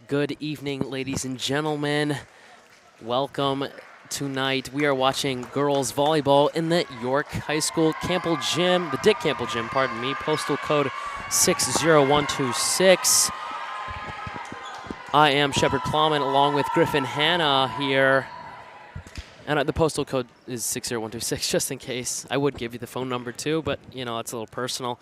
Good evening, ladies and gentlemen. Welcome tonight. We are watching girls volleyball in the York High School Campbell Gym, the Dick Campbell Gym, pardon me, postal code 60126. I am Shepard Plamann along with Griffin Hanna here. And the postal code is 60126, just in case. I would give you the phone number too, but you know, it's a little personal.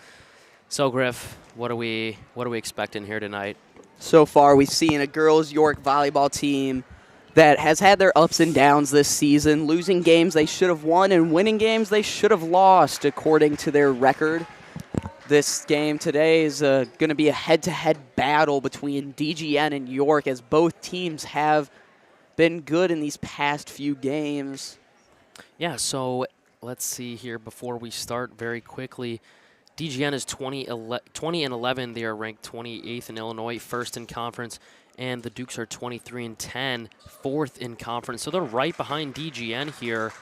So Griff, what are we expecting here tonight? So far, we've seen a girls York volleyball team that has had their ups and downs this season, losing games they should have won and winning games they should have lost according to their record. This game today is going to be a head-to-head battle between DGN and York, as both teams have been good in these past few games. Yeah, so let's see here before we start very quickly. DGN is 20 and 11. They are ranked 28th in Illinois, first in conference, and the Dukes are 23 and 10, fourth in conference. So they're right behind DGN here,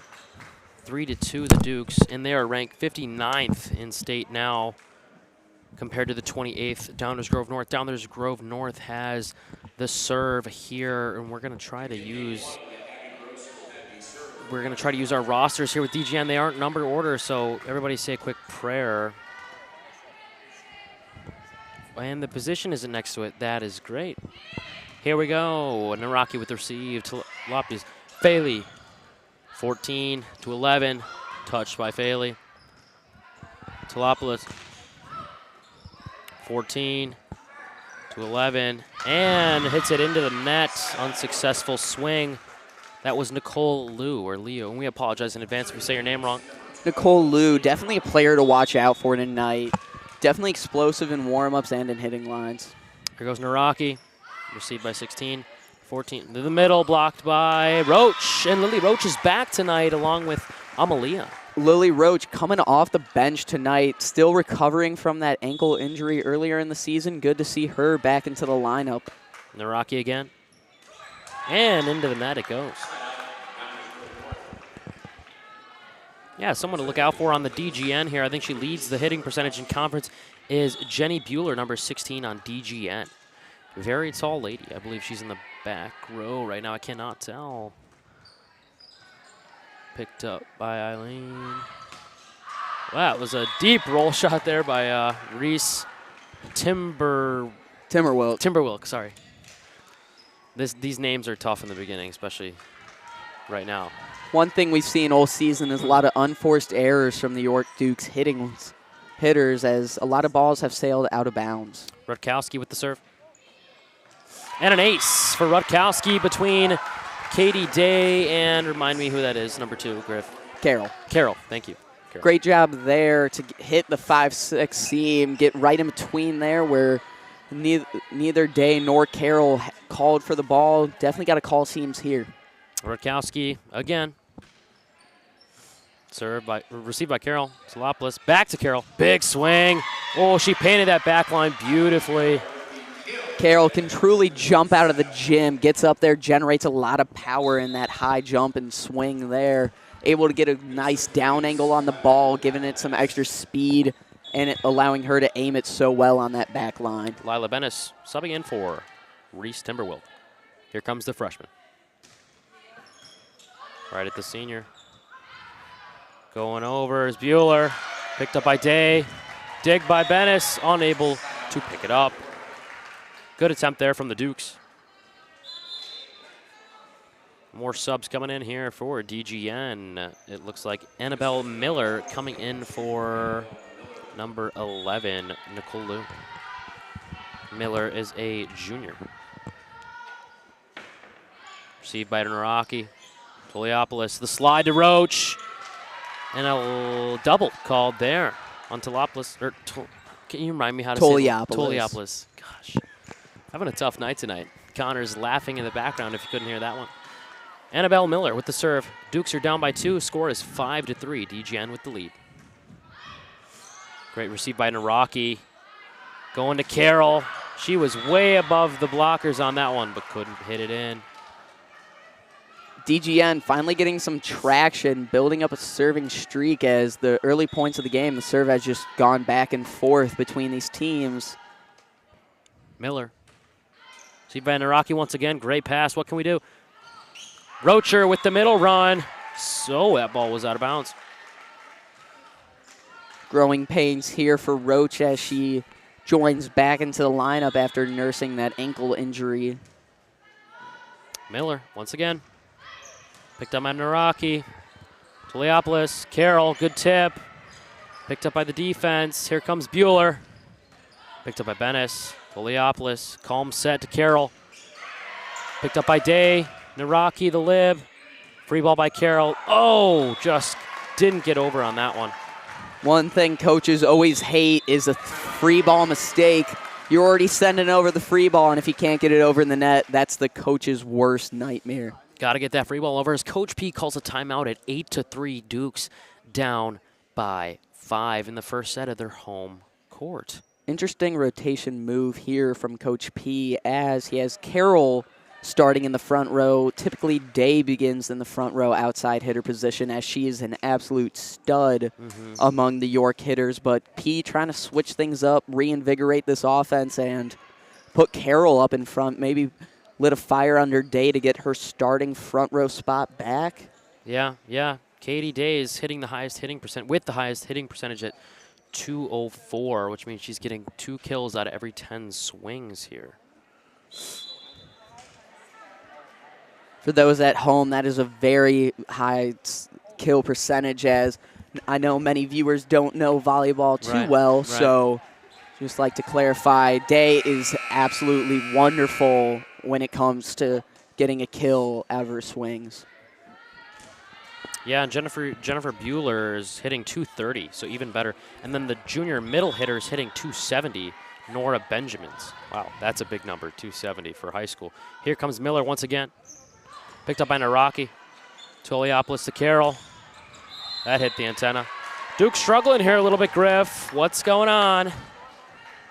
3-2 the Dukes, and they are ranked 59th in state now compared to the 28th Downers Grove North. Downers Grove North has the serve here, and we're going to try to use our rosters here with DGN. They aren't number order, so everybody say a quick prayer. And the position isn't next to it. That is great. Here we go. Naraki with the receive. Lopez. Faley. 14-11. Touched by Faley. Tolopolis. 14-11. And hits it into the net. Unsuccessful swing. That was Nicole Liu, or Leo. And we apologize in advance if we say your name wrong. Nicole Liu, definitely a player to watch out for tonight. Definitely explosive in warm-ups and in hitting lines. Here goes Naraki. Received by 16. 14 to the middle, blocked by Roach. And Lily Roach is back tonight along with Amalia. Lily Roach coming off the bench tonight, still recovering from that ankle injury earlier in the season. Good to see her back into the lineup. Naraki again. And into the net it goes. Yeah, someone to look out for on the DGN here. I think she leads the hitting percentage in conference is Jenny Bueller, number 16 on DGN. Very tall lady. I believe she's in the back row right now. I cannot tell. Picked up by Eileen. Wow, it was a deep roll shot there by Reese Timberwilk, sorry. These names are tough in the beginning, especially right now. One thing we've seen all season is a lot of unforced errors from the York Dukes hitters, as a lot of balls have sailed out of bounds. Rutkowski with the serve. And an ace for Rutkowski between Katie Day and, remind me who that is, number 2, Griff. Carol, thank you. Carol. Great job there to hit the 5-6 seam, get right in between there where neither Day nor Carol called for the ball. Definitely got to call seams here. Rutkowski again. Received by Carol. Tolopolis back to Carol. Big swing. Oh, she painted that back line beautifully. Carol can truly jump out of the gym, gets up there, generates a lot of power in that high jump and swing there. Able to get a nice down angle on the ball, giving it some extra speed and allowing her to aim it so well on that back line. Lila Bennis subbing in for Reese Timberwilk. Here comes the freshman. Right at the senior. Going over is Bueller. Picked up by Day. Dig by Bennis. Unable to pick it up. Good attempt there from the Dukes. More subs coming in here for DGN. It looks like Annabelle Miller coming in for number 11, Nicole Liu. Miller is a junior. Received by Naraki. Toliopolis, the slide to Roach. And a double called there on Toliopolis. Can you remind me how to say it? Toliopolis. Gosh, having a tough night tonight. Connor's laughing in the background if you couldn't hear that one. Annabelle Miller with the serve. Dukes are down by 2. Score is 5-3. DGN with the lead. Great receive by Naraki. Going to Carol. She was way above the blockers on that one, but couldn't hit it in. DGN finally getting some traction, building up a serving streak as the early points of the game, the serve has just gone back and forth between these teams. Miller See by Naraki once again. Great pass. What can we do? Rocher with the middle run. So that ball was out of bounds. Growing pains here for Roach as she joins back into the lineup after nursing that ankle injury. Miller once again. Picked up by Naraki. Toliopoulos. Carroll, good tip. Picked up by the defense. Here comes Bueller. Picked up by Bennis. Toliopoulos. Calm set to Carroll. Picked up by Day. Naraki, the lib. Free ball by Carroll. Oh, just didn't get over on that one. One thing coaches always hate is a free ball mistake. You're already sending over the free ball, and if you can't get it over in the net, that's the coach's worst nightmare. Got to get that free ball over as Coach P calls a timeout at 8-3. Dukes down by 5 in the first set of their home court. Interesting rotation move here from Coach P as he has Carroll starting in the front row. Typically, Day begins in the front row outside hitter position as she is an absolute stud among the York hitters. But P trying to switch things up, reinvigorate this offense, and put Carroll up in front. Maybe lit a fire under Day to get her starting front row spot back. Yeah. Katie Day is hitting the highest hitting percent with the highest hitting percentage at .204, which means she's getting 2 kills out of every 10 swings here. For those at home, that is a very high kill percentage, as I know many viewers don't know volleyball too well. Right. So just like to clarify, Day is absolutely wonderful when it comes to getting a kill out of her swings. Yeah, and Jennifer Bueller is hitting .230, so even better. And then the junior middle hitter is hitting .270, Nora Benjamins. Wow, that's a big number, .270 for high school. Here comes Miller once again. Picked up by Naraki. Toliopoulos to Carroll. That hit the antenna. Duke struggling here a little bit, Griff. What's going on?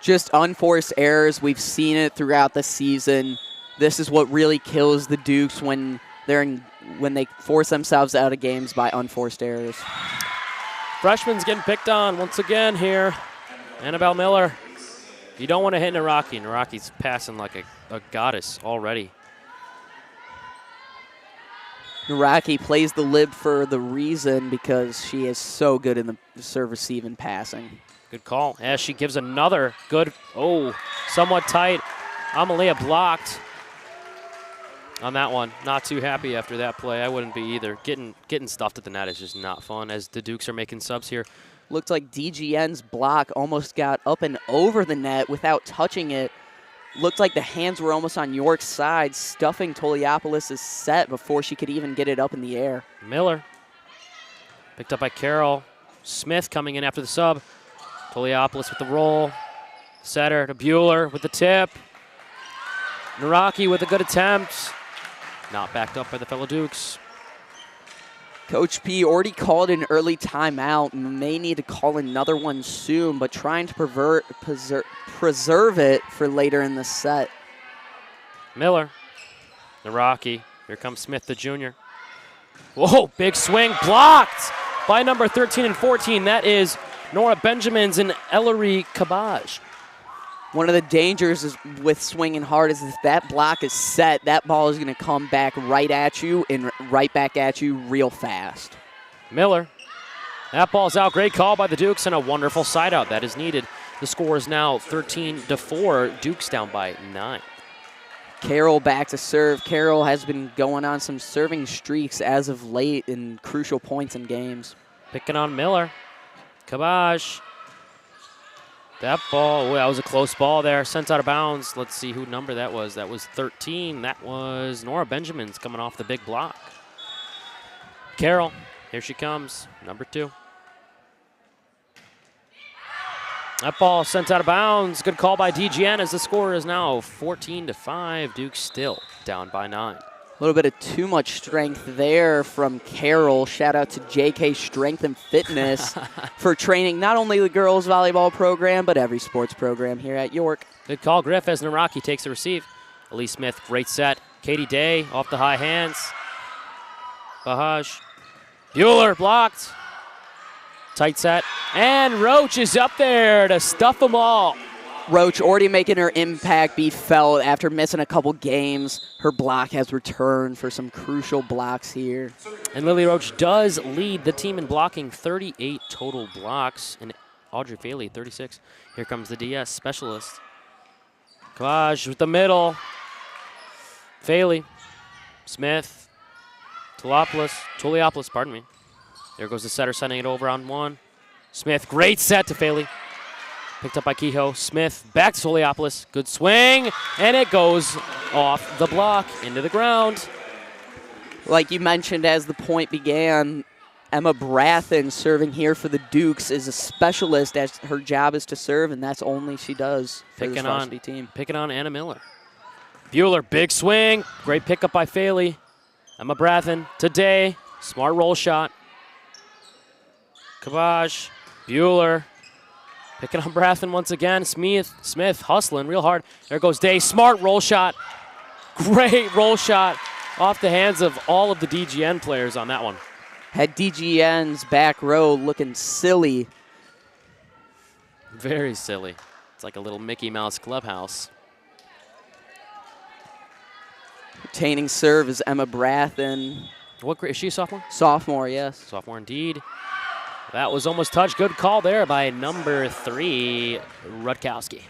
Just unforced errors. We've seen it throughout the season. This is what really kills the Dukes when they force themselves out of games by unforced errors. Freshman's getting picked on once again here. Annabelle Miller. You don't want to hit Naraki. Naraki's passing like a goddess already. Naraki plays the lib for the reason because she is so good in the serve, receive, and passing. Good call. As she gives another good, somewhat tight. Amalia blocked on that one. Not too happy after that play. I wouldn't be either. Getting stuffed at the net is just not fun as the Dukes are making subs here. Looked like DGN's block almost got up and over the net without touching it. Looked like the hands were almost on York's side, stuffing Toliopoulos' set before she could even get it up in the air. Miller. Picked up by Carroll. Smith coming in after the sub. Toliopoulos with the roll. Setter to Bueller with the tip. Naraki with a good attempt. Not backed up by the fellow Dukes. Coach P already called an early timeout. May need to call another one soon, but trying to preserve it for later in the set. Miller. Naraki. Here comes Smith, the junior. Whoa, big swing. Blocked by number 13 and 14. That is Nora Benjamins and Ellery Kabaj. One of the dangers is with swinging hard is if that block is set, that ball is going to come back right at you and right back at you real fast. Miller. That ball's out. Great call by the Dukes and a wonderful side out that is needed. The score is now 13-4. Dukes down by 9. Carroll back to serve. Carroll has been going on some serving streaks as of late in crucial points in games. Picking on Miller. Kabaj. That ball, that was a close ball there. Sent out of bounds. Let's see who number that was. That was 13. That was Nora Benjamins coming off the big block. Carroll, here she comes, number 2. That ball sent out of bounds. Good call by DGN as the score is now 14-5. Duke still down by 9. A little bit of too much strength there from Carroll. Shout out to JK Strength and Fitness for training not only the girls volleyball program, but every sports program here at York. Good call, Griff, as Naraki takes the receive. Elise Smith, great set. Katie Day off the high hands. Bahaj. Bueller blocked. Tight set. And Roach is up there to stuff them all. Roach already making her impact be felt after missing a couple games. Her block has returned for some crucial blocks here. And Lily Roach does lead the team in blocking, 38 total blocks, and Audrey Faley, 36. Here comes the DS specialist. Kvaj with the middle. Faley, Smith, Toliopoulos, pardon me. There goes the setter, sending it over on one. Smith, great set to Faley. Picked up by Kehoe. Smith back to Toliopoulos. Good swing, and it goes off the block into the ground. Like you mentioned as the point began, Emma Brathen serving here for the Dukes is a specialist as her job is to serve, and that's only she does for this varsity team. Picking on Anna Miller. Bueller, big swing. Great pickup by Faley. Emma Brathen today. Smart roll shot. Kvaj, Bueller. Picking on Brathen once again. Smith hustling real hard. There goes Day. Smart roll shot. Great roll shot off the hands of all of the DGN players on that one. Had DGN's back row looking silly. Very silly. It's like a little Mickey Mouse clubhouse. Retaining serve is Emma Brathen. What grade is she, a sophomore? Sophomore, yes. Sophomore indeed. That was almost touched. Good call there by number 3, Rutkowski.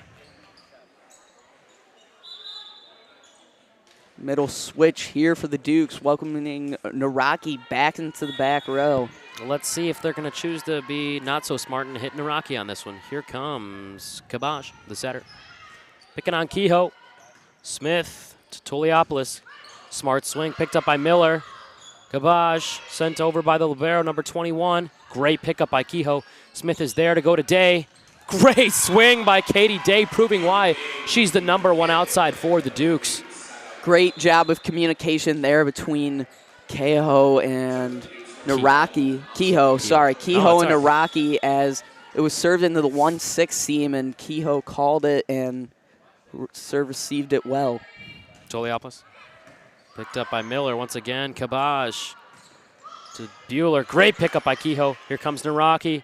Middle switch here for the Dukes, welcoming Naraki back into the back row. Let's see if they're going to choose to be not so smart and hit Naraki on this one. Here comes Kabash, the setter. Picking on Kehoe. Smith to Toliopoulos. Smart swing picked up by Miller. Kabash sent over by the libero, number 21. Great pickup by Kehoe. Smith is there to go to Day. Great swing by Katie Day, proving why she's the number 1 outside for the Dukes. Great job of communication there between Kehoe and Naraki. Kehoe and Naraki, as it was served into the 1-6 seam, and Kehoe called it and received it well. Toliopoulos. Picked up by Miller once again. Kabash to Bueller. Great pickup by Kehoe. Here comes Naraki.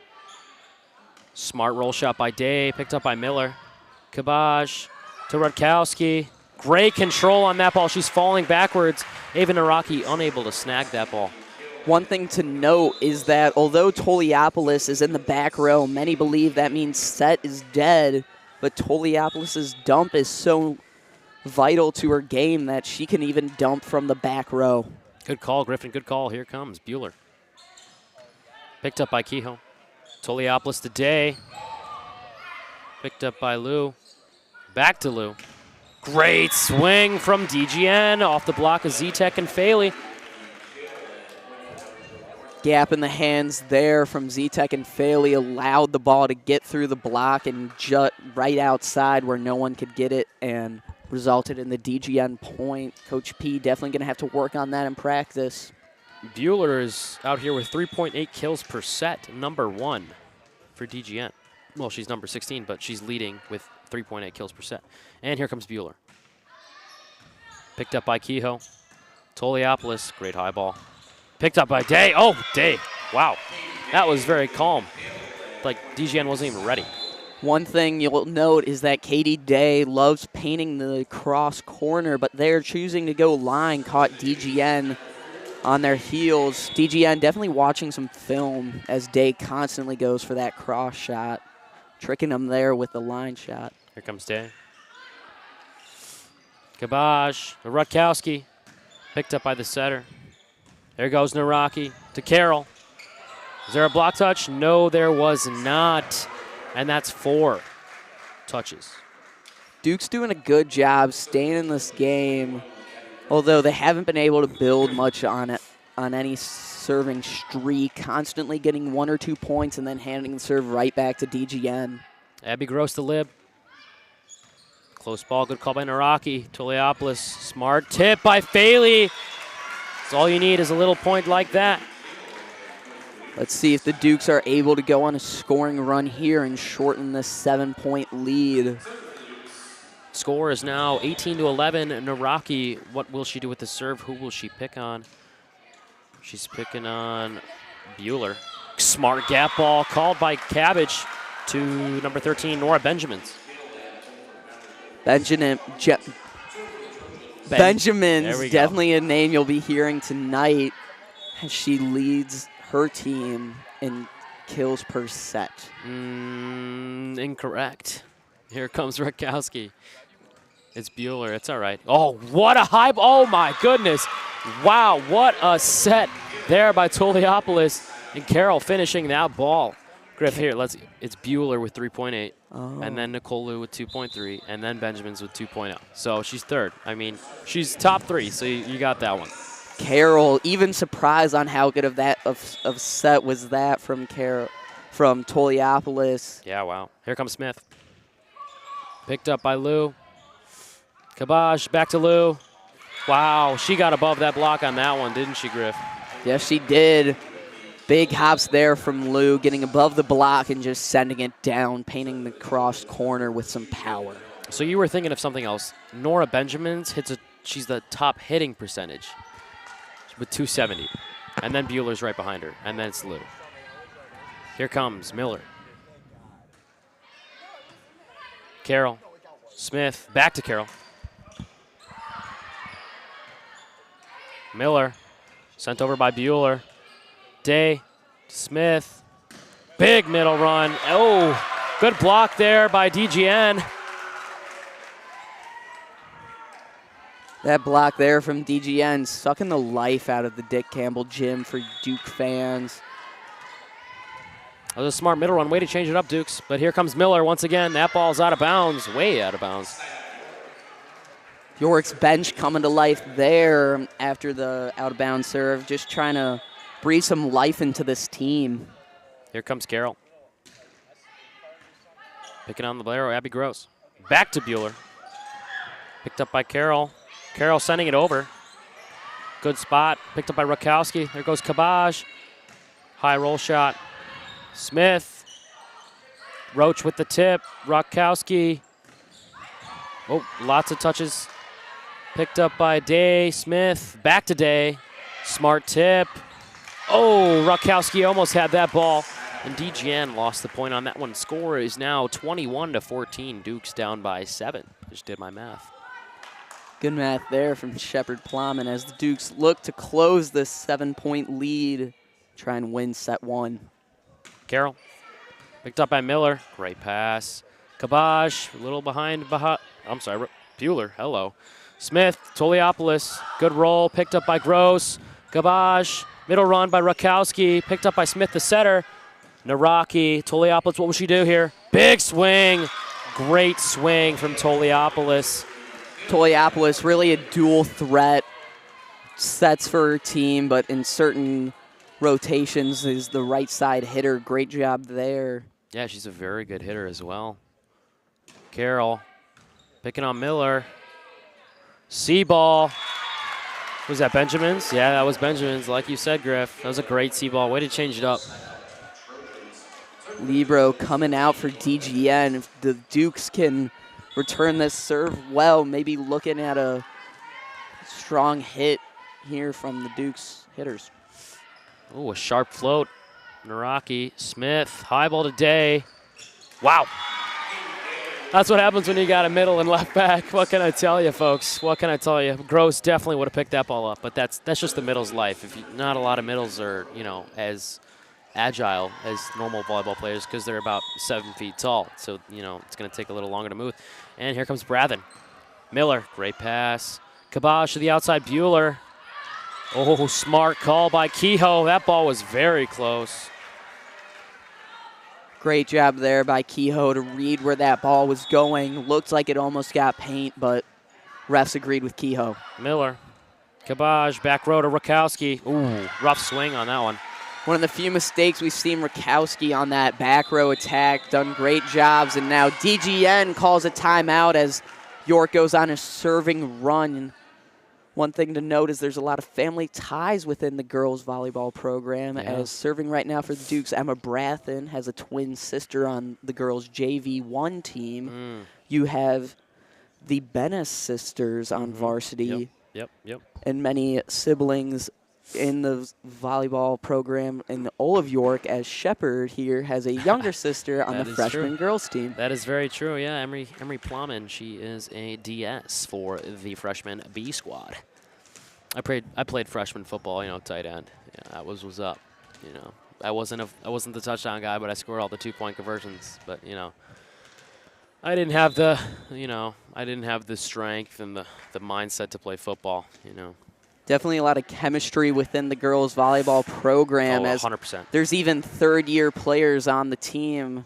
Smart roll shot by Day. Picked up by Miller. Kabash to Rutkowski. Great control on that ball. She's falling backwards. Ava Naraki unable to snag that ball. One thing to note is that although Toliopoulos is in the back row, many believe that means set is dead, but Toliopoulos' dump is so vital to her game that she can even dump from the back row. Good call, Griffin. Good call. Here comes Bueller. Picked up by Kehoe. Toliopoulos to Day. Picked up by Lou. Back to Lou. Great swing from DGN off the block of Z-Tech and Faley. Gap in the hands there from Z-Tech and Faley allowed the ball to get through the block and jut right outside where no one could get it, and resulted in the DGN point. Coach P definitely going to have to work on that in practice. Bueller is out here with 3.8 kills per set, number 1 for DGN. Well, she's number 16, but she's leading with 3.8 kills per set. And here comes Bueller. Picked up by Kehoe. Toliopoulos, great high ball. Picked up by Day. Oh, Day. Wow. That was very calm. Like DGN wasn't even ready. One thing you'll note is that Katie Day loves painting the cross corner, but they're choosing to go line, caught DGN on their heels. DGN definitely watching some film as Day constantly goes for that cross shot, tricking them there with the line shot. Here comes Day. Kabash to Rutkowski. Picked up by the setter. There goes Naraki to Carroll. Is there a block touch? No, there was not. And that's 4 touches. Duke's doing a good job staying in this game, although they haven't been able to build much on it, on any serving streak, constantly getting 1 or 2 points and then handing the serve right back to DGN. Abby Gross to Lib. Close ball, good call by Naraki. Toliopoulos, smart tip by Faley. That's all you need is a little point like that. Let's see if the Dukes are able to go on a scoring run here and shorten this 7-point lead. Score is now 18-11. Naraki, what will she do with the serve? Who will she pick on? She's picking on Bueller. Smart gap ball called by Cabbage to number 13, Nora Benjamins. Benjamin's definitely a name you'll be hearing tonight as she leads her team in kills per set. Incorrect. Here comes Rakowski. It's Bueller. It's all right. Oh, what a hype. Oh, my goodness. Wow, what a set there by Toliopoulos. And Carroll finishing that ball. Griff, here, it's Bueller with 3.8. Oh. And then Nicole Liu with 2.3. And then Benjamin's with 2.0. So she's third. I mean, she's top 3, so you got that one. Carroll, even surprised on how good of set was that from Toliopoulos. Yeah, wow. Here comes Smith. Picked up by Liu. Kabosh, back to Liu. Wow, she got above that block on that one, didn't she, Griff? Yes, she did. Big hops there from Liu, getting above the block and just sending it down, painting the crossed corner with some power. So you were thinking of something else. Nora Benjamin's she's the top hitting percentage with 270. And then Bueller's right behind her. And then it's Liu. Here comes Miller. Carroll. Smith. Back to Carroll. Miller. Sent over by Bueller. Day. Smith. Big middle run. Oh, good block there by DGN. That block there from DGN sucking the life out of the Dick Campbell gym for Duke fans. That was a smart middle run. Way to change it up, Dukes. But here comes Miller once again. That ball's out of bounds. Way out of bounds. York's bench coming to life there after the out-of-bounds serve. Just trying to breathe some life into this team. Here comes Carroll. Picking on the Bolero, Abby Gross. Back to Bueller. Picked up by Carroll. Carroll sending it over. Good spot. Picked up by Rakowski. There goes Kabosh. High roll shot. Smith. Roach with the tip. Rakowski. Oh, lots of touches. Picked up by Day. Smith. Back to Day. Smart tip. Oh, Rakowski almost had that ball. And DGN lost the point on that one. Score is now 21-14. Duke's down by 7. Just did my math. Good math there from Shepard Plamann as the Dukes look to close this 7-point lead. Try and win set 1. Carroll. Picked up by Miller. Great pass. Kabosh, a little behind. I'm sorry, Bueller. Hello. Smith, Toliopoulos. Good roll. Picked up by Gross. Kabosh. Middle run by Rakowski. Picked up by Smith, the setter. Naraki. Toliopoulos, what will she do here? Big swing. Great swing from Toliopoulos. Toliopoulos, really a dual threat. Sets for her team, but in certain rotations is the right side hitter. Great job there. Yeah, she's a very good hitter as well. Carroll picking on Miller. C-ball. Was that Benjamin's? Yeah, that was Benjamin's. Like you said, Griff, that was a great C-ball. Way to change it up. Libro coming out for DGN. If the Dukes can return this serve well, maybe looking at a strong hit here from the Dukes hitters. Oh, a sharp float. Naraki, Smith, high ball to Day. Wow. That's what happens when you got a middle and left back. What can I tell you, folks? What can I tell you? Gross definitely would have picked that ball up, but that's just the middle's life. Not a lot of middles are, as agile as normal volleyball players because they're about 7 feet tall. So, it's going to take a little longer to move. And here comes Brathen. Miller, great pass. Kabosh to the outside, Bueller. Oh, smart call by Kehoe. That ball was very close. Great job there by Kehoe to read where that ball was going. Looked like it almost got paint, but refs agreed with Kehoe. Miller. Kabosh, back row to Rakowski. Ooh, rough swing on that one. One of the few mistakes we've seen Rakowski on that back row attack. Done great jobs, and now DGN calls a timeout as York goes on a serving run. One thing to note is there's a lot of family ties within the girls' volleyball program. Yeah. As serving right now for the Dukes, Emma Brathen has a twin sister on the girls' JV1 team. You have the Bennis sisters on varsity. Yep. And many siblings in the volleyball program in all of York, as Shepard here has a younger sister on the freshman girls team. That is very true, yeah. Emery Plamann, she is a DS for the freshman B squad. I played freshman football, you know, tight end. Yeah, that was up, you know. I wasn't the touchdown guy, but I scored all the 2-point conversions. But, you know, I didn't have the, you know, I didn't have the strength and the mindset to play football, you know. Definitely a lot of chemistry within the girls volleyball program. Oh, as 100%. There's even third-year players on the team,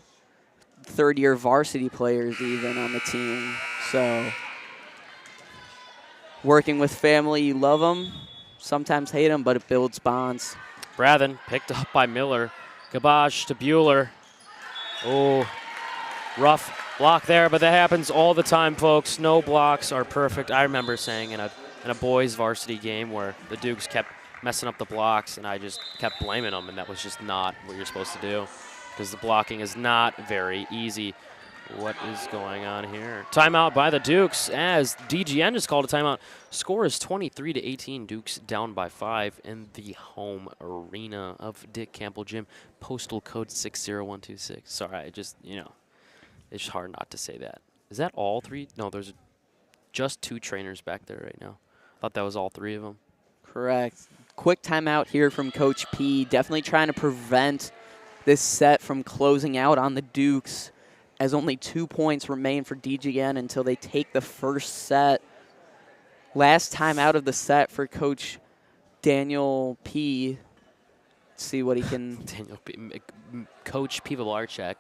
third-year varsity players even on the team. So working with family, you love them, sometimes hate them, but it builds bonds. Brathen picked up by Miller. Gabage to Bueller. Oh, rough block there, but that happens all the time, folks. No blocks are perfect. I remember saying in a boys varsity game where the Dukes kept messing up the blocks, and I just kept blaming them, and that was just not what you're supposed to do because the blocking is not very easy. What is going on here? Timeout by the Dukes as DGN just called a timeout. Score is 23-18. Dukes down by 5 in the home arena of Dick Campbell Gym. Postal code 60126. Sorry, I just, you know, it's hard not to say that. Is that all 3? No, there's just 2 trainers back there right now. Thought that was all 3 of them. Correct. Quick timeout here from Coach P. Definitely trying to prevent this set from closing out on the Dukes, as only 2 points remain for DGN until they take the first set. Last time out of the set for Coach Daniel P. Let's see what he can. Daniel P. Coach Pivovarczyk.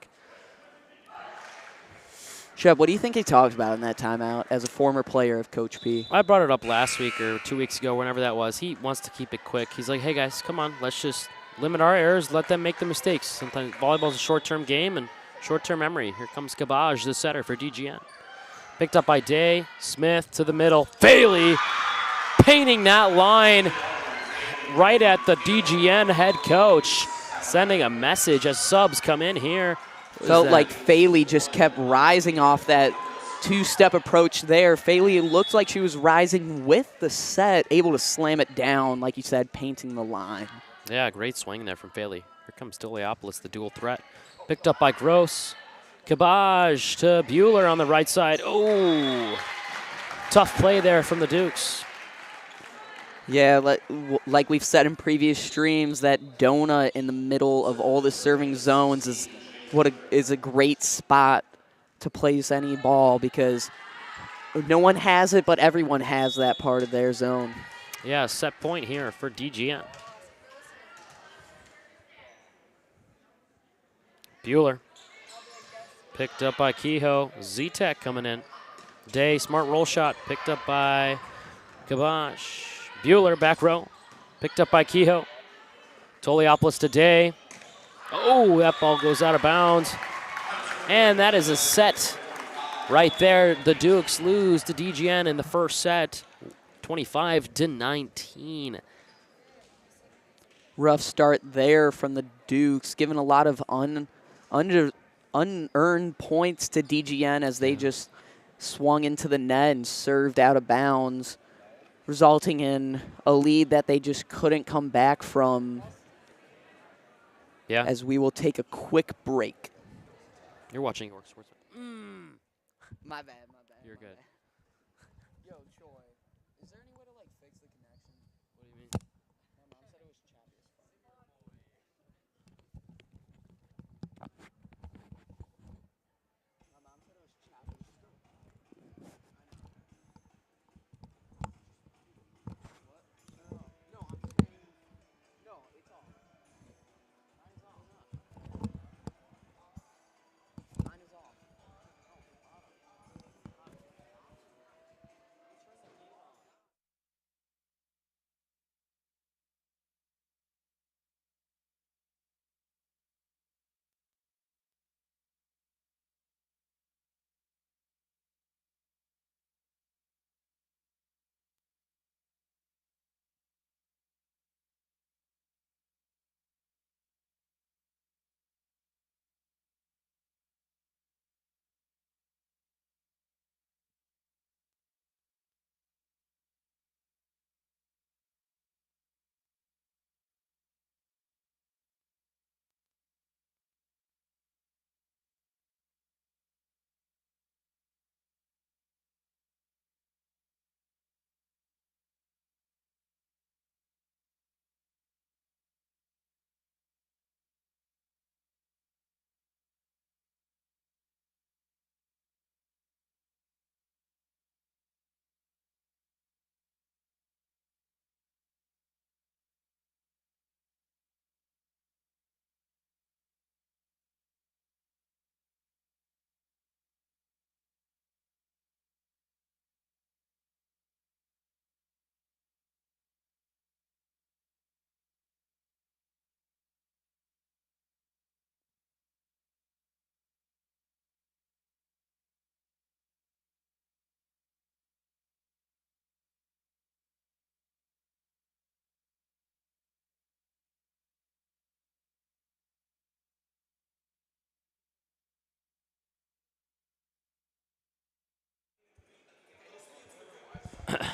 Shep, what do you think he talked about in that timeout as a former player of Coach P? I brought it up last week or 2 weeks ago, whenever that was. He wants to keep it quick. He's like, hey, guys, come on. Let's just limit our errors. Let them make the mistakes. Sometimes volleyball's a short-term game and short-term memory. Here comes Gabage, the setter for DGN. Picked up by Day. Smith to the middle. Faley painting that line right at the DGN head coach. Sending a message as subs come in here. Felt like Faley just kept rising off that 2-step approach there. Faley looked like she was rising with the set, able to slam it down, like you said, painting the line. Yeah, great swing there from Faley. Here comes Doliopoulos, the dual threat. Picked up by Gross. Kabaj to Bueller on the right side. Oh, tough play there from the Dukes. Yeah, like we've said in previous streams, that donut in the middle of all the serving zones is a great spot to place any ball because no one has it, but everyone has that part of their zone. Yeah, set point here for DGN. Bueller. Picked up by Kehoe. Z-Tech coming in. Day, smart roll shot. Picked up by Kabash. Bueller, back row. Picked up by Kehoe. Toliopoulos to Day. Oh, that ball goes out of bounds. And that is a set right there. The Dukes lose to DGN in the first set, 25-19. Rough start there from the Dukes, giving a lot of unearned points to DGN as they just swung into the net and served out of bounds, resulting in a lead that they just couldn't come back from. Yeah. As we will take a quick break. You're watching York Sports. My bad. You're good. Yo, Choi, is there any way to fix the connection? What do you mean? My mom said it was choppy as fuck. My mom said it was choppy as fuck. What? No, I'm saying, no, it's off. Mine's off. Mine is off.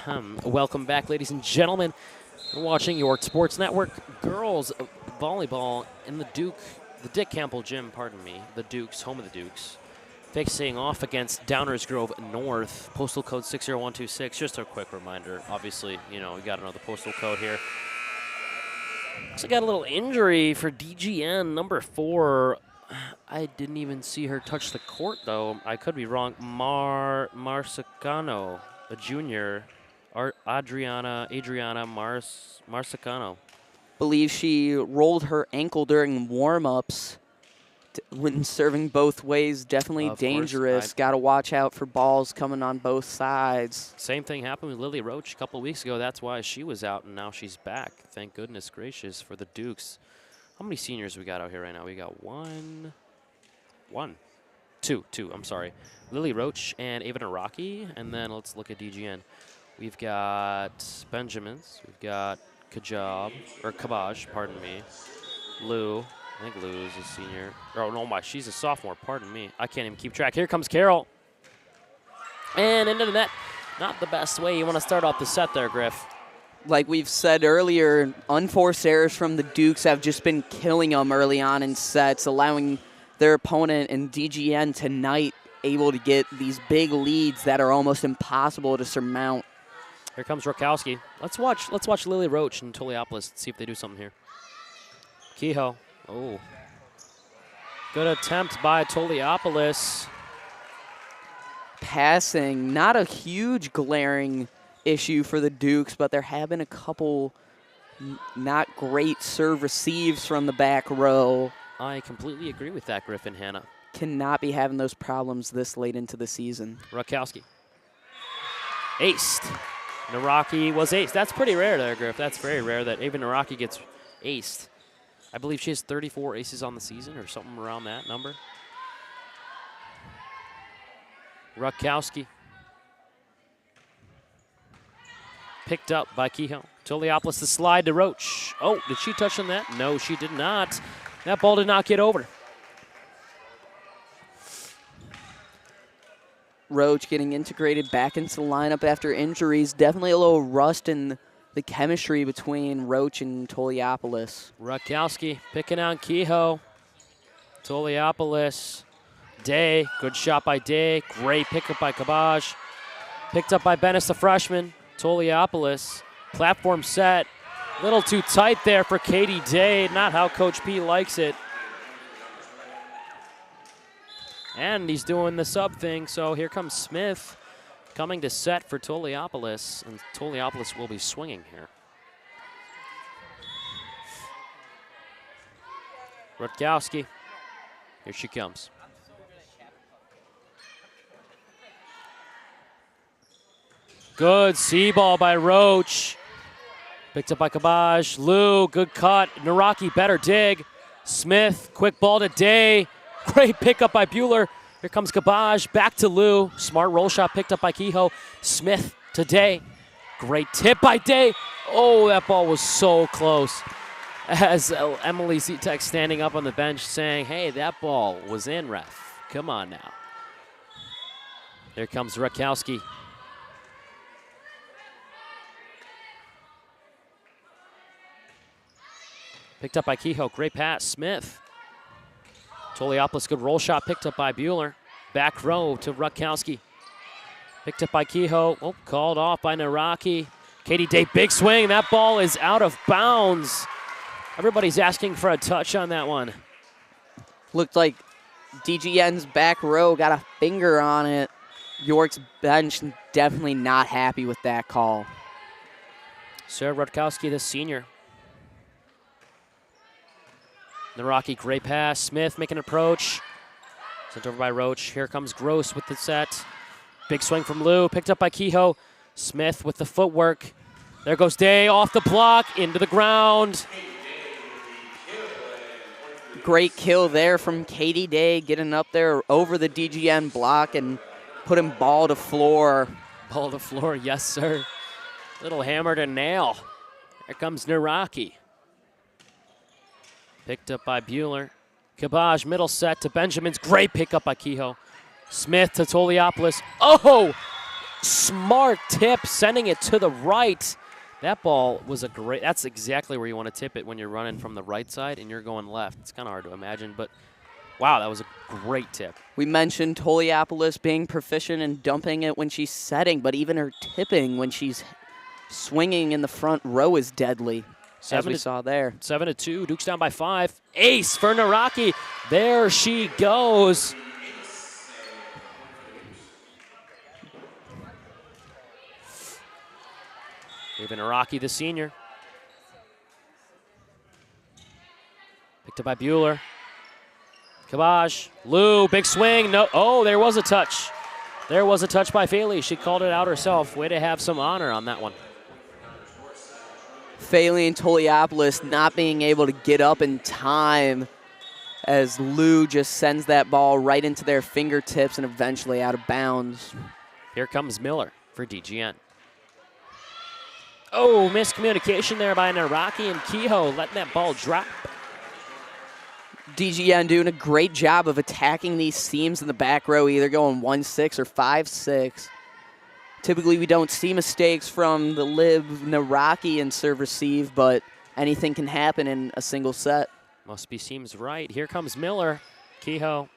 Welcome back, ladies and gentlemen. You're watching York Sports Network girls volleyball in the Dick Campbell Gym, pardon me, the Dukes, home of the Dukes. Facing off against Downers Grove North, postal code 60126. Just a quick reminder, obviously, you know, we got to know the postal code here. So got a little injury for DGN, number 4. I didn't even see her touch the court, though. I could be wrong. Marsicano, a junior. Adriana Marsicano. Believe she rolled her ankle during warm-ups when serving both ways. Definitely dangerous. Got to watch out for balls coming on both sides. Same thing happened with Lily Roach a couple weeks ago. That's why she was out, and now she's back. Thank goodness gracious for the Dukes. How many seniors we got out here right now? We got two, I'm sorry. Lily Roach and Ava Naraki, and then let's look at DGN. We've got Benjamins. We've got Kabaj, pardon me. Lou. I think Lou is a senior. Oh, no, she's a sophomore, pardon me. I can't even keep track. Here comes Carol. And into the net. Not the best way you want to start off the set there, Griff. Like we've said earlier, unforced errors from the Dukes have just been killing them early on in sets, allowing their opponent in DGN tonight able to get these big leads that are almost impossible to surmount. Here comes Rakowski. Let's watch Lily Roach and Toliopoulos, see if they do something here. Kehoe. Oh. Good attempt by Toliopoulos. Passing, not a huge glaring issue for the Dukes, but there have been a couple not great serve receives from the back row. I completely agree with that, Griffin, Hanna. Cannot be having those problems this late into the season. Rakowski. Aced. Naraki was aced. That's pretty rare there, Griff. That's very rare that even Naraki gets aced. I believe she has 34 aces on the season or something around that number. Rakowski. Picked up by Kehoe. Toliopoulos the slide to Roach. Oh, did she touch on that? No, she did not. That ball did not get over. Roach getting integrated back into the lineup after injuries. Definitely a little rust in the chemistry between Roach and Toliopoulos. Rakowski picking on Kehoe. Toliopoulos. Day, good shot by Day. Great pickup by Kabaj. Picked up by Bennis, the freshman. Toliopoulos. Platform set. Little too tight there for Katie Day. Not how Coach P likes it. And he's doing the sub thing, so here comes Smith coming to set for Toliopoulos, and Toliopoulos will be swinging here. Rutkowski, here she comes. Good C-ball by Roach. Picked up by Kabaj. Lou, good cut. Naraki, better dig. Smith, quick ball to Day. Great pickup by Bueller. Here comes Kabaj, back to Lou. Smart roll shot picked up by Kehoe. Smith to Day. Great tip by Day. Oh, that ball was so close. As Emily Zetek standing up on the bench saying, hey, that ball was in, ref. Come on now. Here comes Rakowski. Picked up by Kehoe, great pass, Smith. Toliopoulos, good roll shot, picked up by Bueller. Back row to Rutkowski. Picked up by Kehoe, oh, called off by Naraki. Katie Day, big swing, that ball is out of bounds. Everybody's asking for a touch on that one. Looked like DGN's back row got a finger on it. York's bench definitely not happy with that call. Sarah Rutkowski, the senior. Naraki, great pass. Smith making an approach. Sent over by Roach. Here comes Gross with the set. Big swing from Lou, picked up by Kehoe. Smith with the footwork. There goes Day off the block, into the ground. Great kill there from Katie Day, getting up there over the DGN block and putting ball to floor. Ball to floor, yes, sir. Little hammer to nail. Here comes Naraki. Picked up by Bueller. Kabaj, middle set to Benjamin's. Great pickup by Kehoe. Smith to Toliopoulos. Oh! Smart tip, sending it to the right. That ball was that's exactly where you want to tip it when you're running from the right side and you're going left. It's kind of hard to imagine, but wow, that was a great tip. We mentioned Toliopoulos being proficient in dumping it when she's setting, but even her tipping when she's swinging in the front row is deadly, as we saw there. 7-2, Duke's down by 5. Ace for Naraki. There she goes. Even Naraki, the senior. Picked up by Bueller. Kabaj, Lou, big swing. No, oh, there was a touch. There was a touch by Faley. She called it out herself. Way to have some honor on that one. Faley and Toliopoulos not being able to get up in time as Lou just sends that ball right into their fingertips and eventually out of bounds. Here comes Miller for DGN. Oh, miscommunication there by Naraki and Kehoe, letting that ball drop. DGN doing a great job of attacking these seams in the back row, either going 1-6 or 5-6. Typically, we don't see mistakes from the Lib Naraki in serve receive, but anything can happen in a single set. Must be seems right. Here comes Miller, Kehoe,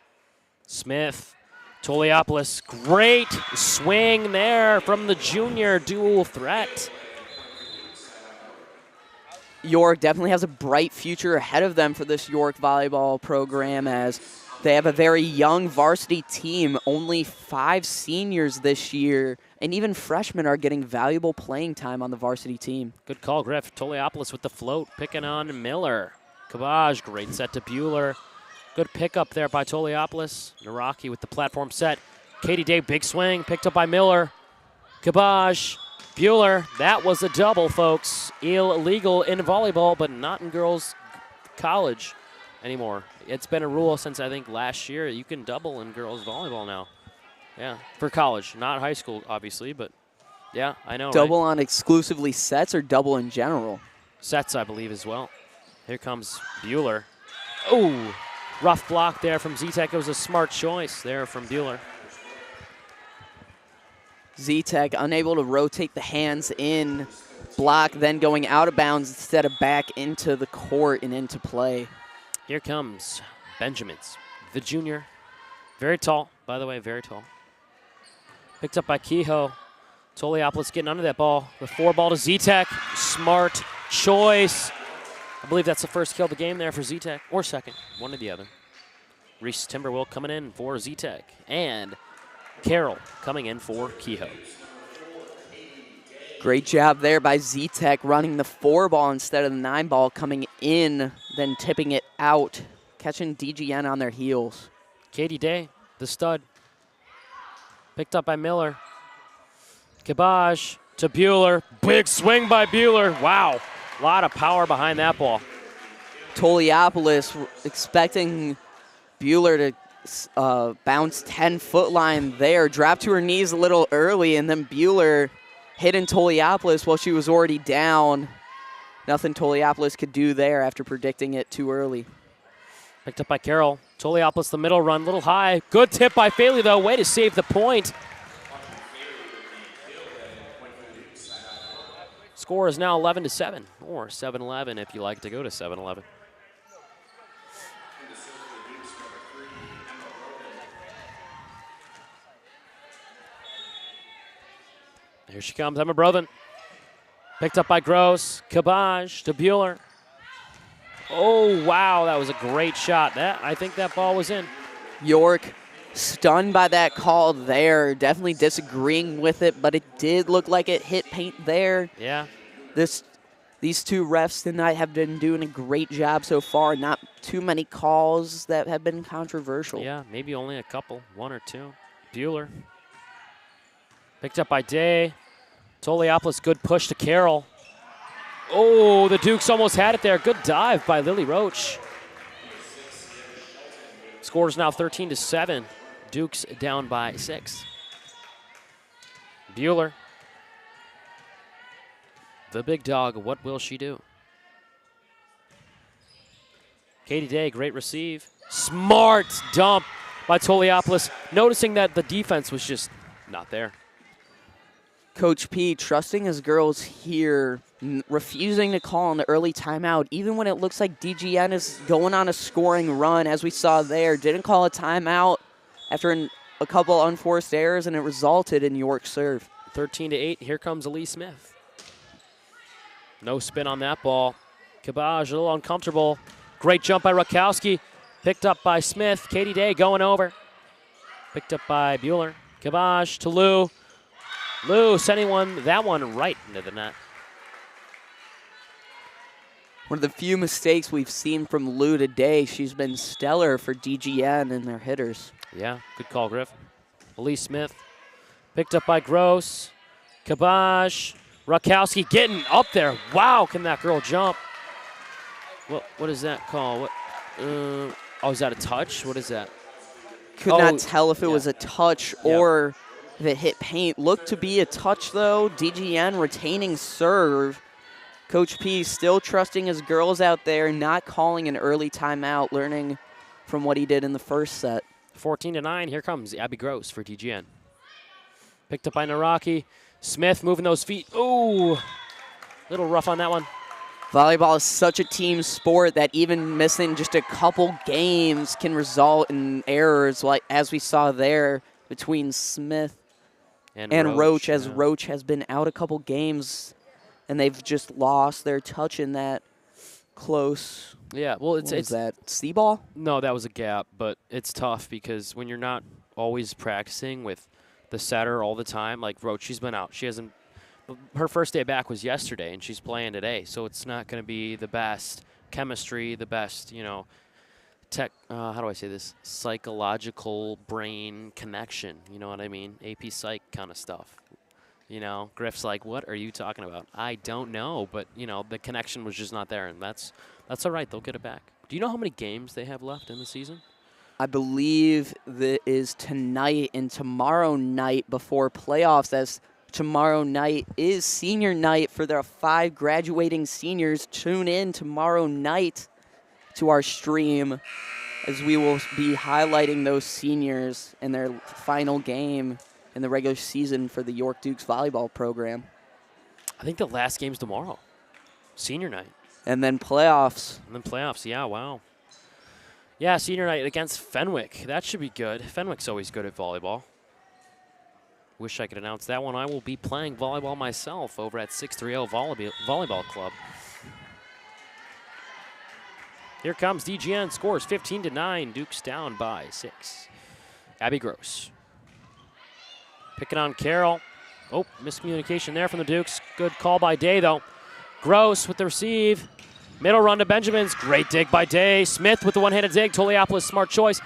Smith, Toliopoulos. Great swing there from the junior dual threat. York definitely has a bright future ahead of them for this York volleyball program, as they have a very young varsity team, only 5 seniors this year, and even freshmen are getting valuable playing time on the varsity team. Good call, Griff. Toliopoulos with the float, picking on Miller. Kabaj, great set to Bueller. Good pickup there by Toliopoulos. Naraki with the platform set. Katie Day, big swing, picked up by Miller. Kabaj, Bueller, that was a double, folks. Illegal in volleyball, but not in girls' college anymore. It's been a rule since, I think, last year. You can double in girls' volleyball now. Yeah, for college, not high school, obviously, but yeah, I know. Double right? on exclusively sets or double in general? Sets, I believe, as well. Here comes Bueller. Oh, rough block there from Z-Tech. It was a smart choice there from Bueller. Z-Tech unable to rotate the hands in, block, then going out of bounds instead of back into the court and into play. Here comes Benjamins, the junior. Very tall, by the way, very tall. Picked up by Kehoe. Toliopoulos getting under that ball. The 4-ball to Z-Tech. Smart choice. I believe that's the first kill of the game there for Z-Tech, or second, one or the other. Reese Timberwolf coming in for Z-Tech. And Carroll coming in for Kehoe. Great job there by Z-Tech running the 4-ball instead of the 9-ball, coming in, then tipping it out, catching DGN on their heels. Katie Day, the stud. Picked up by Miller. Kabaj to Bueller. Big swing by Bueller. Wow, a lot of power behind that ball. Toliopoulos expecting Bueller to bounce 10-foot line there, dropped to her knees a little early, and then Bueller hitting Toliopoulos while she was already down. Nothing Toliopoulos could do there after predicting it too early. Picked up by Carroll. Toliopoulos, the middle run, little high. Good tip by Faley, though. Way to save the point. Score is now 11-7, or 7-11 if you like to go to 7-11. Here she comes, Emma Brothen. Picked up by Gross. Kabaj to Bueller. Oh, wow, that was a great shot. I think that ball was in. York stunned by that call there, definitely disagreeing with it, but it did look like it hit paint there. Yeah. These two refs tonight have been doing a great job so far. Not too many calls that have been controversial. Yeah, maybe only a couple, 1 or 2. Bueller. Picked up by Day. Toliopoulos, good push to Carroll. Oh, the Dukes almost had it there. Good dive by Lily Roach. Score is now 13-7. Dukes down by 6. Bueller. The big dog, what will she do? Katie Day, great receive. Smart dump by Toliopoulos, noticing that the defense was just not there. Coach P trusting his girls here, refusing to call an early timeout, even when it looks like DGN is going on a scoring run, as we saw there. Didn't call a timeout after a couple unforced errors, and it resulted in York serve. 13-8, here comes Elise Smith. No spin on that ball. Kabaj a little uncomfortable. Great jump by Rakowski. Picked up by Smith. Katie Day going over. Picked up by Bueller. Kabaj to Lou. Lou sending that one right into the net. One of the few mistakes we've seen from Lou today. She's been stellar for DGN and their hitters. Yeah, good call, Griff. Elise Smith picked up by Gross. Kabaj. Rakowski getting up there. Wow, can that girl jump? What is that call? Is that a touch? What is that? Could not tell if it was a touch or if it hit paint. Looked to be a touch, though. DGN retaining serve. Coach P still trusting his girls out there, not calling an early timeout, learning from what he did in the first set. 14-9, here comes Abby Gross for DGN. Picked up by Naraki. Smith moving those feet. Ooh, little rough on that one. Volleyball is such a team sport that even missing just a couple games can result in errors, like as we saw there between Smith and Roach, as Roach has been out a couple games, and they've just lost their touch in that close. Yeah, well, it's that C-ball? No, that was a gap, but it's tough because when you're not always practicing with the setter all the time, like Roach, she's been out. She hasn't. Her first day back was yesterday, and she's playing today, so it's not going to be the best chemistry, the best, how do I say this? Psychological brain connection, you know what I mean? AP Psych kind of stuff. Griff's like, what are you talking about? I don't know, but, the connection was just not there, and that's all right. They'll get it back. Do you know how many games they have left in the season? I believe that is tonight and tomorrow night before playoffs, as tomorrow night is senior night for their 5 graduating seniors. Tune in tomorrow night to our stream as we will be highlighting those seniors in their final game in the regular season for the York Dukes volleyball program. I think the last game's tomorrow. Senior night. And then playoffs. Yeah, wow. Yeah, senior night against Fenwick. That should be good. Fenwick's always good at volleyball. Wish I could announce that one. I will be playing volleyball myself over at 630 Volleyball Club. Here comes DGN, scores 15-9. Dukes down by 6. Abby Gross. Picking on Carroll. Oh, miscommunication there from the Dukes. Good call by Day, though. Gross with the receive. Middle run to Benjamin's. Great dig by Day. Smith with the one-handed dig. Toliopoulos, smart choice.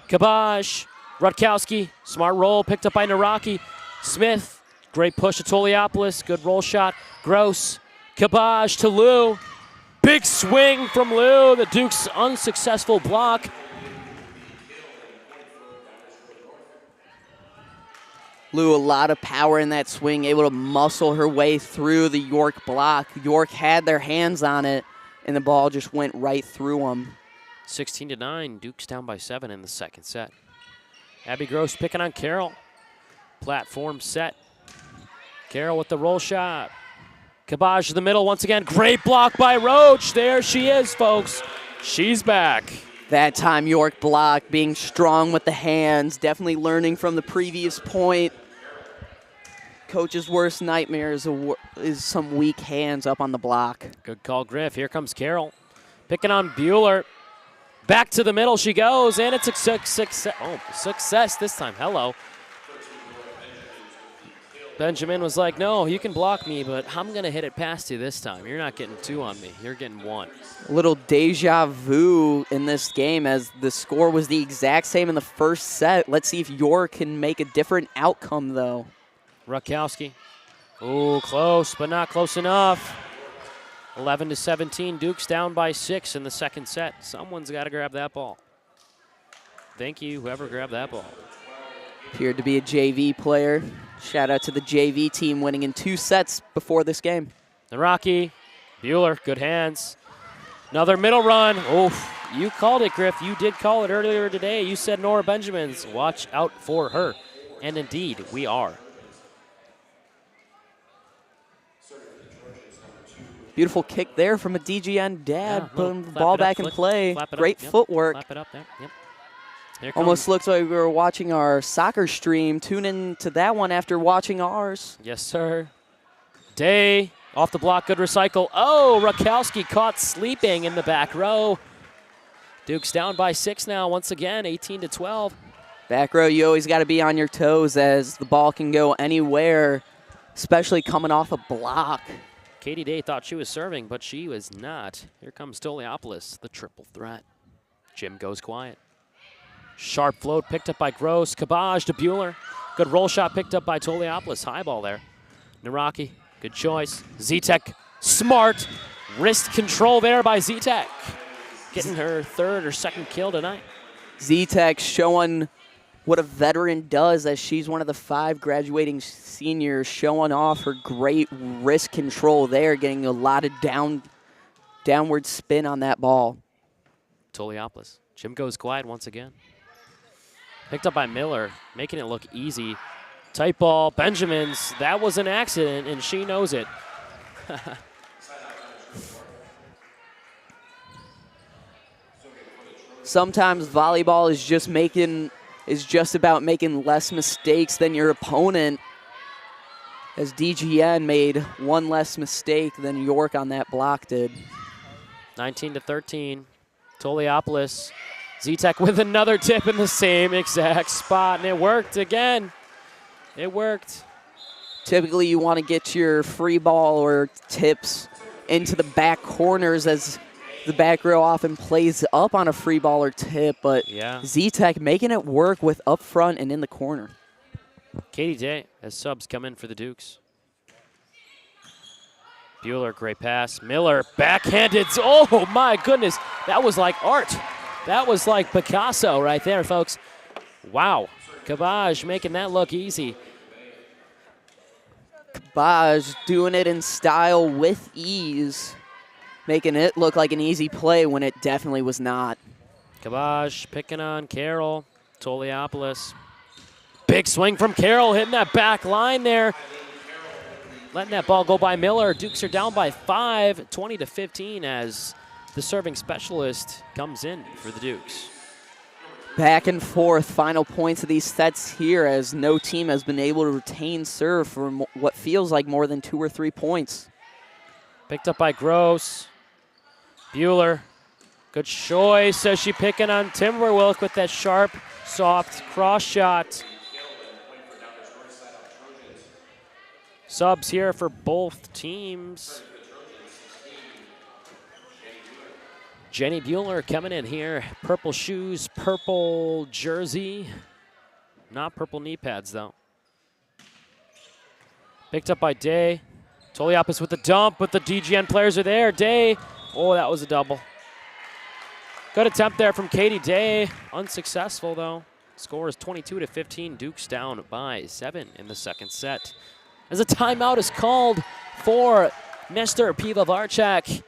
Kabaj. Rutkowski, smart roll, picked up by Naraki. Smith, great push to Toliopoulos, good roll shot. Gross, Kabaj to Lou. Big swing from Lou, the Duke's unsuccessful block. Lou, a lot of power in that swing, able to muscle her way through the York block. York had their hands on it, and the ball just went right through them. 16-9, Duke's down by 7 in the second set. Abby Gross picking on Carroll. Platform set. Carroll with the roll shot. Kabaj to the middle once again. Great block by Roach. There she is, folks. She's back. That time York block, being strong with the hands, definitely learning from the previous point. Coach's worst nightmare is some weak hands up on the block. Good call, Griff. Here comes Carroll. Picking on Bueller. Back to the middle she goes, and it's a success this time. Hello. Benjamin was like, no, you can block me, but I'm going to hit it past you this time. You're not getting 2 on me. You're getting 1. A little deja vu in this game, as the score was the exact same in the first set. Let's see if York can make a different outcome, though. Rakowski. Ooh, close, but not close enough. 11-17, Dukes down by 6 in the second set. Someone's got to grab that ball. Thank you, whoever grabbed that ball. Appeared to be a JV player. Shout out to the JV team winning in 2 sets before this game. Naraki, Bueller, good hands. Another middle run. Oof, you called it, Griff. You did call it earlier today. You said Nora Benjamin's. Watch out for her. And indeed, we are. Beautiful kick there from a DGN dad, Yeah, putting the ball back in play. Great Yep. footwork. Flap it up there. Yep. Here Almost comes. looks like we were watching our soccer stream. Tune in to that one after watching ours. Yes, sir. Day off the block, good recycle. Oh, Rakowski caught sleeping in the back row. Duke's down by 6 now, once again, 18-12. Back row, you always got to be on your toes as the ball can go anywhere, especially coming off a block. Katie Day thought she was serving, but she was not. Here comes Toliopoulos, the triple threat. Jim goes quiet. Sharp float picked up by Gross. Kabaj to Bueller. Good roll shot picked up by Toliopoulos. High ball there. Naraki, good choice. Zetek, smart. Wrist control there by Zetek. Getting her third or second kill tonight. Zetek showing what a veteran does, as she's one of the 5 graduating seniors, showing off her great wrist control there, getting a lot of downward spin on that ball. Toliopoulos. Jim goes quiet once again. Picked up by Miller, making it look easy. Tight ball, Benjamin's. That was an accident, and she knows it. Sometimes volleyball is just about making less mistakes than your opponent, as DGN made one less mistake than York on that block did. 19-13. Toliopoulos. Zetek with another tip in the same exact spot, and it worked again. It worked. Typically, you want to get your free ball or tips into the back corners, as the back row often plays up on a free ball or tip, but Yeah. Zetek making it work with up front and in the corner. Katie Day as subs come in for the Dukes. Bueller, great pass. Miller, backhanded. Oh, my goodness. That was like art. That was like Picasso right there, folks. Wow. Kabaj making that look easy. Kabaj doing it in style with ease, making it look like an easy play when it definitely was not. Kabaj picking on Carroll. Toliopoulos. Big swing from Carroll, hitting that back line there. Letting that ball go by Miller. Dukes are down by 5, 20-15, as the serving specialist comes in for the Dukes. Back and forth, final points of these sets here, as no team has been able to retain serve for what feels like more than 2 or 3 points. Picked up by Gross. Bueller. Good choice as she picking on Timberwilk with that sharp, soft cross shot. Subs here for both teams. Jenny Bueller coming in here. Purple shoes, purple jersey. Not purple knee pads, though. Picked up by Day. Toliopoulos with the dump, but the DGN players are there. Day. Oh, that was a double. Good attempt there from Katie Day. Unsuccessful, though. Score is 22-15. Dukes down by 7 in the second set. As a timeout is called for Nestor Pivovarchak.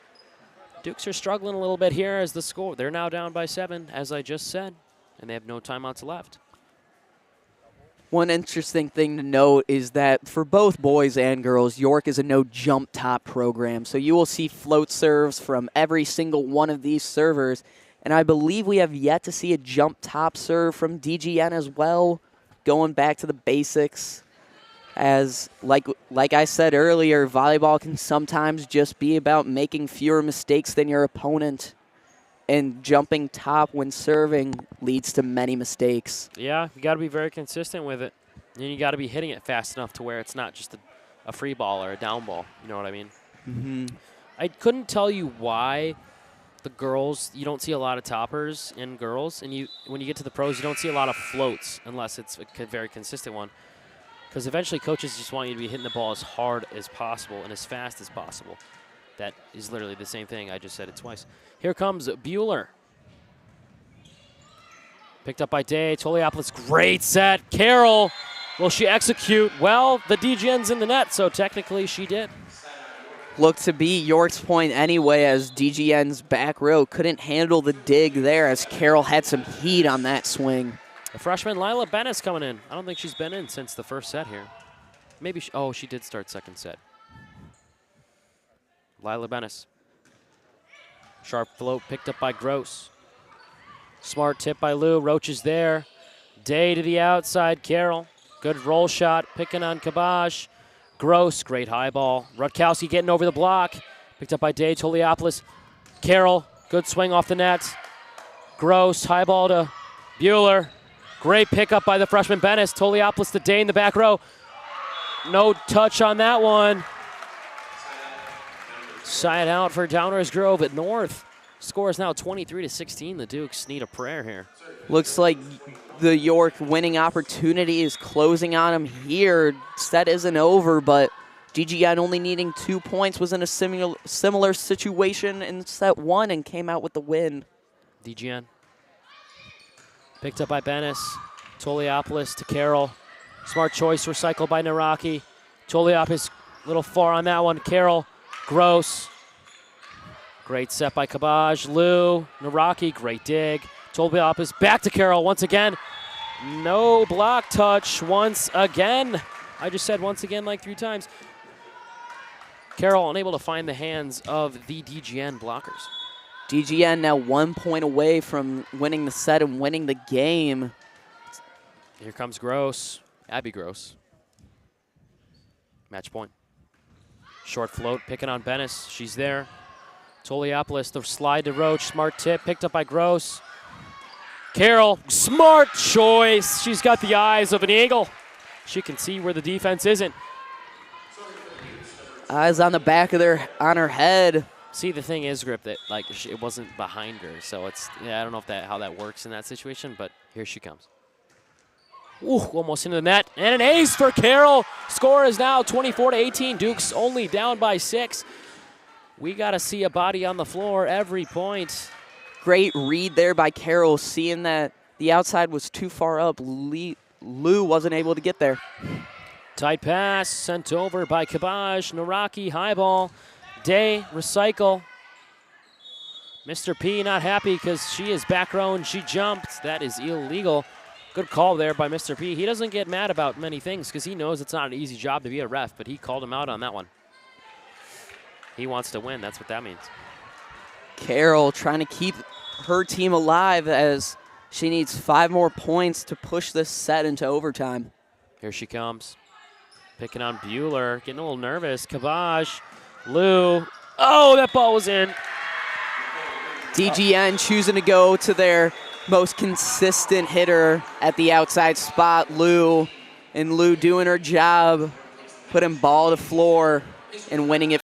Dukes are struggling a little bit here as the score. They're now down by 7, as I just said, and they have no timeouts left. One interesting thing to note is that for both boys and girls, York is a no jump top program. So you will see float serves from every single one of these servers. And I believe we have yet to see a jump top serve from DGN as well, going back to the basics. As, like I said earlier, volleyball can sometimes just be about making fewer mistakes than your opponent. And jumping top when serving leads to many mistakes. Yeah, you got to be very consistent with it. And you got to be hitting it fast enough to where it's not just a free ball or a down ball. You know what I mean? Mm-hmm. I couldn't tell you why the girls, you don't see a lot of toppers in girls. And when you get to the pros, you don't see a lot of floats unless it's a very consistent one. Because eventually coaches just want you to be hitting the ball as hard as possible and as fast as possible. That is literally the same thing. I just said it twice. Here comes Bueller. Picked up by Day. Toliopoulos, great set. Carroll, will she execute? Well, the DGN's in the net, so technically she did. Looked to be York's point anyway, as DGN's back row couldn't handle the dig there, as Carroll had some heat on that swing. The freshman Lila Bennett's coming in. I don't think she's been in since the first set here. Maybe, she did start second set. Lila Bennis. Sharp float picked up by Gross. Smart tip by Lou. Roach is there. Day to the outside. Carroll. Good roll shot. Picking on Kabash. Gross. Great high ball. Rutkowski getting over the block. Picked up by Day. Toliopoulos. Carroll. Good swing off the net. Gross. High ball to Bueller. Great pickup by the freshman Bennis. Toliopoulos to Day in the back row. No touch on that one. Side out for Downers Grove at North. Score is now 23-16. The Dukes need a prayer here. Looks like the York winning opportunity is closing on them here. Set isn't over, but DGN only needing 2 points was in a similar situation in set 1 and came out with the win. DGN. Picked up by Bennis. Toliopoulos to Carroll. Smart choice recycled by Naraki. Toliopoulos a little far on that one. Carroll. Gross. Great set by Kabaj. Lou. Naraki. Great dig. Toliopoulos back to Carroll once again. No block touch once again. I just said once again like 3 times. Carroll unable to find the hands of the DGN blockers. DGN now 1 point away from winning the set and winning the game. Here comes Gross. Abby Gross. Match point. Short float, picking on Bennis. She's there. Toliopoulos, the slide to Roach. Smart tip, picked up by Gross. Carroll, smart choice. She's got the eyes of an eagle. She can see where the defense isn't. Eyes on the back of on her head. See, the thing is, Grip, that it wasn't behind her, so I don't know how that works in that situation, but here she comes. Ooh, almost into the net, and an ace for Carroll. Score is now 24-18. Dukes only down by 6. We got to see a body on the floor every point. Great read there by Carroll, seeing that the outside was too far up. Lou wasn't able to get there. Tight pass sent over by Kabaj. Naraki, high ball. Day, recycle. Mr. P not happy because she is back row and she jumped. That is illegal. Good call there by Mr. P. He doesn't get mad about many things because he knows it's not an easy job to be a ref, but he called him out on that one. He wants to win. That's what that means. Carroll trying to keep her team alive as she needs 5 more points to push this set into overtime. Here she comes. Picking on Bueller. Getting a little nervous. Kabaj. Lou. Oh, that ball was in. DGN choosing to go to their most consistent hitter at the outside spot, Lou. And Lou doing her job, putting ball to floor and winning it